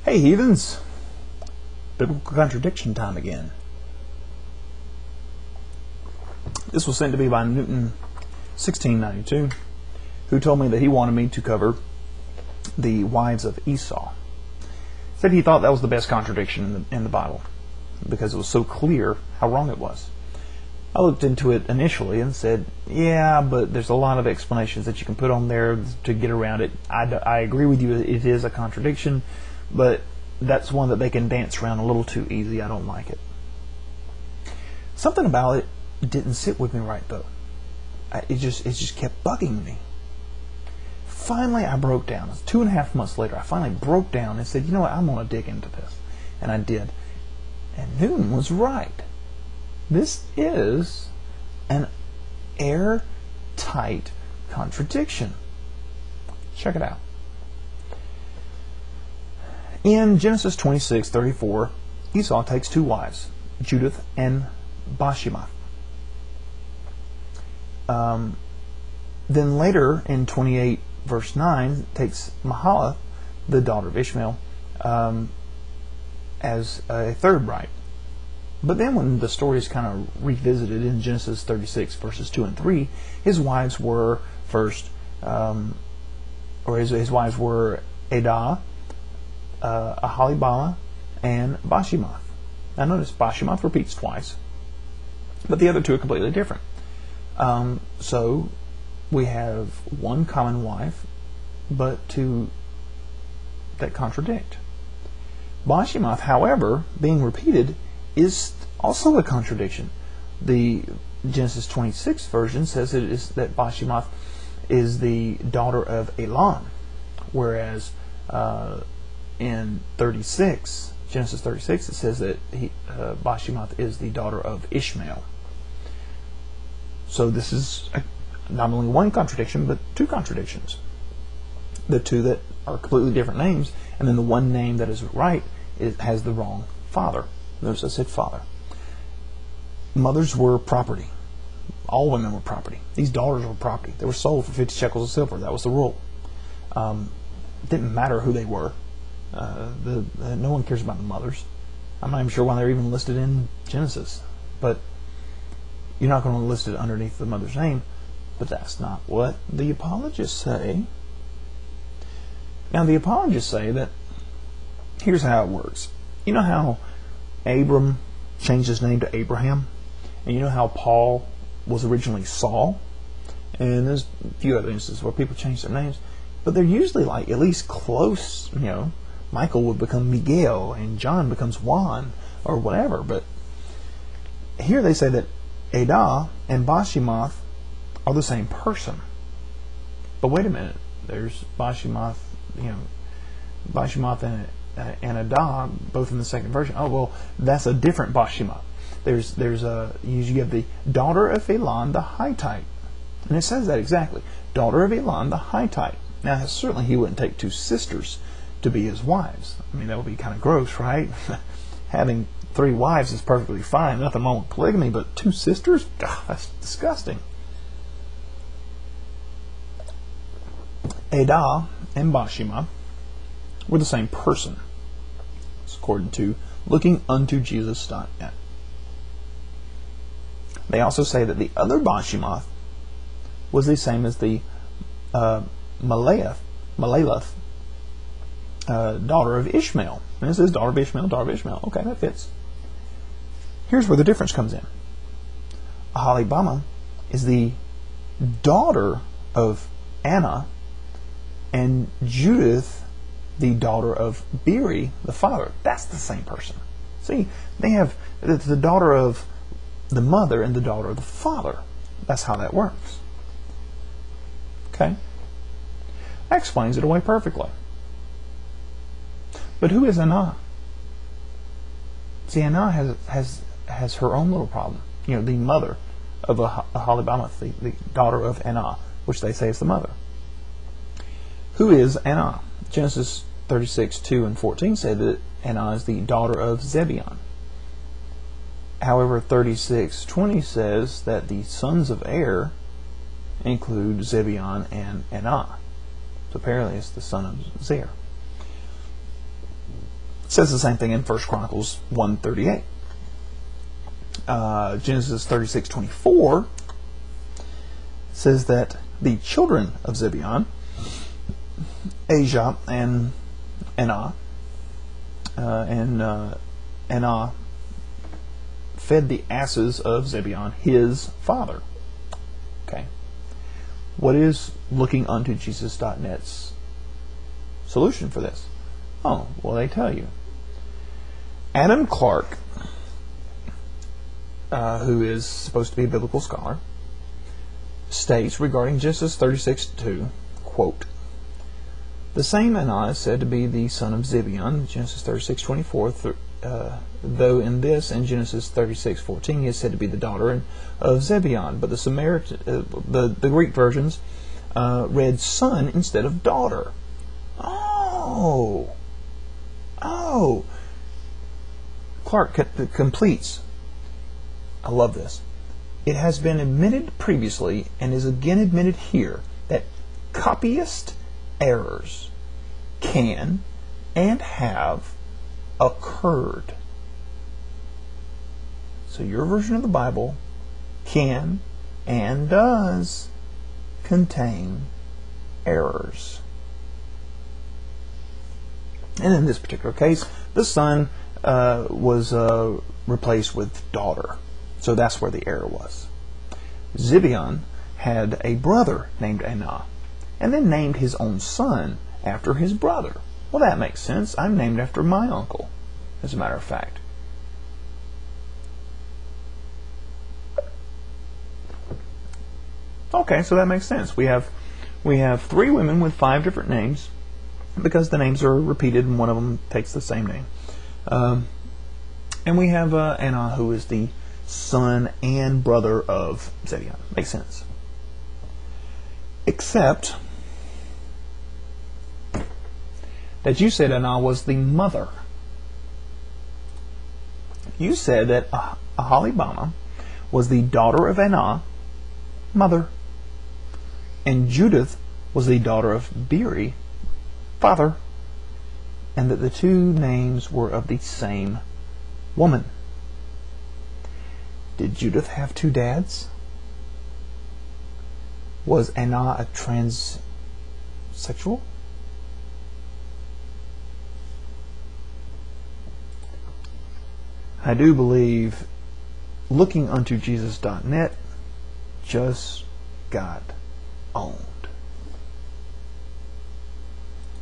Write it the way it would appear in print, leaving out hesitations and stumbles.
Hey heathens, biblical contradiction time again. This was sent to me by Newton 1692, who told me that he wanted me to cover the wives of Esau. Said he thought that was the best contradiction in the Bible because it was so clear how wrong it was. I looked into it initially and said, yeah, but there's a lot of explanations that you can put on there to get around it. I agree with you, it is a contradiction, but that's one that they can dance around a little too easy. I don't like it. Something about it didn't sit with me right, though. It just kept bugging me. Finally, I broke down. 2.5 months later, I finally broke down and said, you know what, I'm going to dig into this. And I did. And Newton was right. This is an airtight contradiction. Check it out. In Genesis 26:34, Esau takes 2 wives, Judith and Bashemath. Then later in 28 verse 9 takes Mahalath, the daughter of Ishmael, as a 3rd bride. But then when the story is kind of revisited in Genesis 36 verses 2 and 3, his wives were his wives were Adah, Aholibamah, and Bashemath. Now notice Bashemath repeats twice, but the other 2 are completely different. So we have 1 common wife, but 2 that contradict. Bashemath, however, being repeated, is also a contradiction. The Genesis 26 version says that Bashemath is the daughter of Elon, whereas in Genesis 36, it says that Bashemath is the daughter of Ishmael. So this is not only 1 contradiction, but 2 contradictions. The 2 that are completely different names, and then the 1 name that is right has the wrong father. Notice I said father. Mothers were property. All women were property. These daughters were property. They were sold for 50 shekels of silver. That was the rule. It didn't matter who they were. No one cares about the mothers. I'm not even sure why they're even listed in Genesis. But you're not going to list it underneath the mother's name. But that's not what the apologists say. Now the apologists say that here's how it works. You know how Abram changed his name to Abraham? And you know how Paul was originally Saul? And there's a few other instances where people change their names. But they're usually like at least close, you know. Michael would become Miguel and John becomes Juan or whatever. But here they say that Adah and Bashemath are the same person. But wait a minute. There's Bashemath, Bashemath and Adah, both in the 2nd version. Oh, well, that's a different Bashemath. You have the daughter of Elon the Hittite. And it says that exactly. Daughter of Elon the Hittite. Now, certainly he wouldn't take 2 sisters to be his wives. I mean, that would be kind of gross, right? Having 3 wives is perfectly fine. Nothing wrong with polygamy, but 2 sisters? God, that's disgusting. Adah and Bashemath were the same person. It's according to lookinguntojesus.net. They also say that the other Bashemath was the same as the Mahalath, daughter of Ishmael. And this is daughter of Ishmael, daughter of Ishmael. Okay, that fits. Here's where the difference comes in. Aholibamah is the daughter of Anah, and Judith, the daughter of Beeri, the father. That's the same person. See, they have the daughter of the mother and the daughter of the father. That's how that works. Okay? That explains it away perfectly. But who is Anah? See, Anah has her own little problem. The mother of Aholibamah, the daughter of Anah, which they say is the mother. Who is Anah? Genesis 36:2 and 14 say that Anah is the daughter of Zibeon. However, 36:20 says that the sons of Er include Zibeon and Anah. So apparently it's the son of Zer. says the same thing in 1 Chronicles 1:38. Genesis 36:24 says that the children of Zibeon, Adah and Anah, Anah fed the asses of Zibeon, his father. Okay. What is looking unto Jesus.net's solution for this? Oh, well, they tell you. Adam Clark, who is supposed to be a biblical scholar, states regarding Genesis 36:2, quote, "The same Anah is said to be the son of Zibeon," Genesis 36:24, though in this and Genesis 36:14 he is said to be the daughter of Zibeon, but the Greek versions read son instead of daughter. Oh, Clark completes. I love this. It has been admitted previously and is again admitted here that copyist errors can and have occurred. So your version of the Bible can and does contain errors. And in this particular case, the son was replaced with daughter. So that's where the error was. Zibeon had a brother named Anah, and then named his own son after his brother. Well, that makes sense. I'm named after my uncle, as a matter of fact. Okay, so that makes sense. We have 3 women with 5 different names, because the names are repeated and one of them takes the same name. And we have Anah, who is the son and brother of Zibeon. Makes sense. Except that you said Anah was the mother. You said that Aholibamah was the daughter of Anah, mother, and Judith was the daughter of Beeri, father, and that the 2 names were of the same woman. Did Judith have 2 dads? Was Anah a transsexual? I do believe looking unto Jesus.net just got owned.